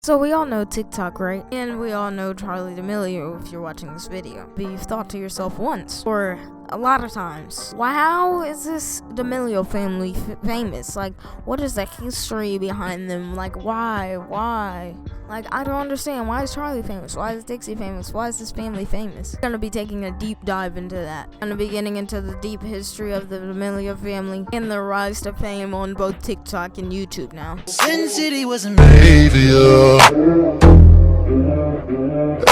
So we all know TikTok, right? And we all know Charli D'Amelio if you're watching this video. But you've thought to yourself once, or a lot of times, how is this D'Amelio family famous? Like, what is the history behind them? Like, why? Like, I don't understand. Why is Charli famous? Why is Dixie famous? Why is this family famous? I'm gonna be taking a deep dive into that. I'm gonna be getting into the deep history of the D'Amelio family and their rise to fame on both TikTok and YouTube now. Sin City was a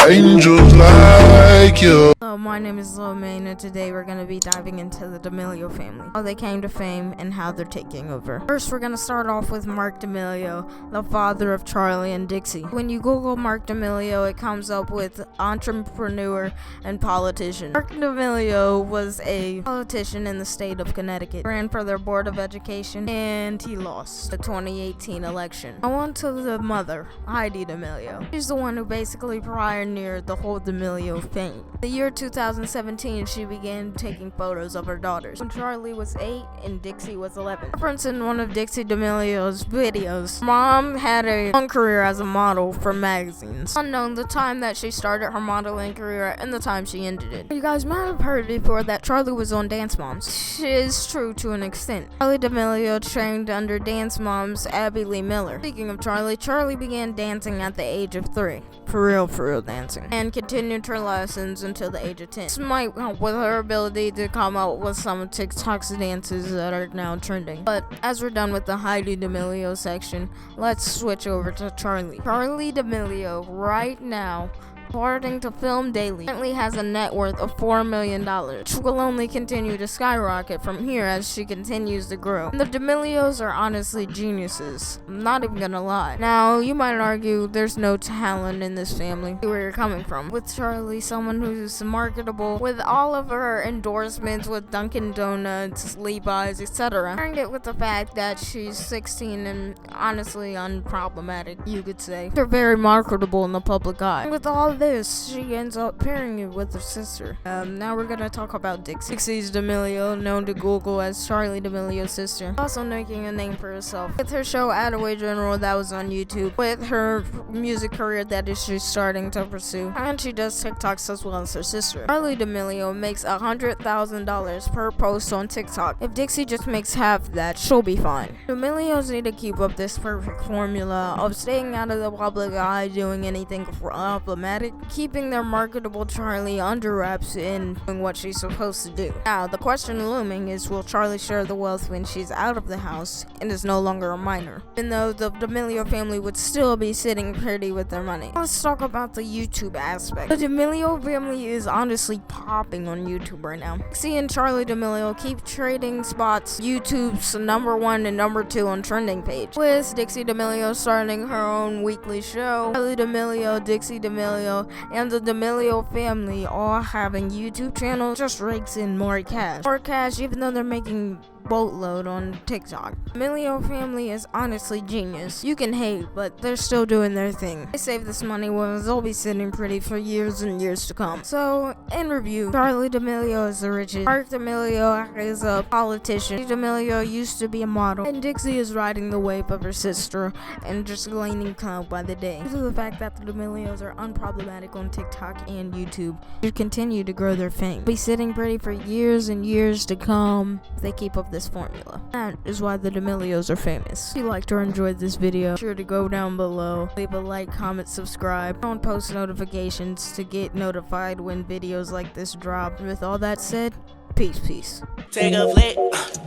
angels like you. Hello, my name is Lilmane, and today we're going to be diving into the D'Amelio family, how they came to fame, and how they're taking over. First, we're going to start off with Mark D'Amelio, the father of Charli and Dixie. When you Google Mark D'Amelio, it comes up with entrepreneur and politician. Mark D'Amelio was a politician in the state of Connecticut, ran for their Board of Education, and he lost the 2018 election. I want to the mother, Heidi D'Amelio. She's the one who basically pioneered the whole D'Amelio thing. The year 2017, she began taking photos of her daughters when Charli was 8 and Dixie was 11. Reference in one of Dixie D'Amelio's videos, Mom had a long career as a model for magazines. Unknown the time that she started her modeling career and the time she ended it. You guys might have heard before that Charli was on Dance Moms. It is true to an extent. Charli D'Amelio trained under Dance Moms Abby Lee Miller. Speaking of Charli began dancing at the age of 3. For real dancing. And continued her lessons until the age of 10. This might help with her ability to come out with some of TikTok's dances that are now trending. But as we're done with the Heidi D'Amelio section, let's switch over to Charli. Charli D'Amelio right now, according to Film Daily, currently has a net worth of $4 million, which will only continue to skyrocket from here as she continues to grow. And the D'Amelios are honestly geniuses. I'm not even gonna lie. Now, you might argue there's no talent in this family. See where you're coming from. With Charli, someone who's marketable, with all of her endorsements with Dunkin' Donuts, Levi's, etc. Pairing it with the fact that she's 16 and honestly unproblematic, you could say. They're very marketable in the public eye. And with all this, she ends up pairing it with her sister. Now we're gonna talk about Dixie. Dixie's D'Amelio, known to Google as Charli D'Amelio's sister, also making a name for herself with her show Attaway General that was on YouTube, with her music career that is she's starting to pursue, and she does TikToks as well as her sister. Charli D'Amelio makes $100,000 per post on TikTok. If Dixie just makes half that, she'll be fine. D'Amelios need to keep up this perfect formula of staying out of the public eye, doing anything problematic, keeping their marketable Charli under wraps and doing what she's supposed to do. Now, the question looming is, will Charli share the wealth when she's out of the house and is no longer a minor? Even though the D'Amelio family would still be sitting pretty with their money. Let's talk about the YouTube aspect. The D'Amelio family is honestly popping on YouTube right now. Dixie and Charli D'Amelio keep trading spots YouTube's #1 and #2 on trending page, with Dixie D'Amelio starting her own weekly show, Charli D'Amelio, Dixie D'Amelio, and the D'Amelio family all having YouTube channels just rakes in more cash. More cash even though they're making boatload on TikTok. D'Amelio family is honestly genius. You can hate, but they're still doing their thing. They save this money where they'll be sitting pretty for years and years to come. So, in review, Charli D'Amelio is the richest. Mark D'Amelio is a politician. D'Amelio used to be a model. And Dixie is riding the wave of her sister and just gaining clout by the day. Due to the fact that the D'Amelios are unproblematic on TikTok and YouTube, they continue to grow their fame. They'll be sitting pretty for years and years to come if they keep up this formula. That is why the D'Amelios are famous. If you liked or enjoyed this video, be sure to go down below, leave a like, comment, subscribe, on post notifications to get notified when videos like this drop. With all that said, peace. Take a flick,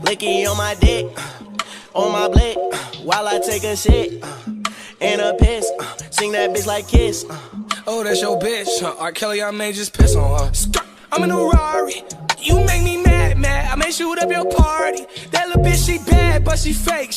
licky on my dick, on my blick, while I take a shit, and a piss, sing that bitch like Kiss. Oh, that's your bitch, R. Kelly, I may just piss on her. I'm in a Rari, you make me mad, I may shoot up your party. That little bitch, she bad, but she fake,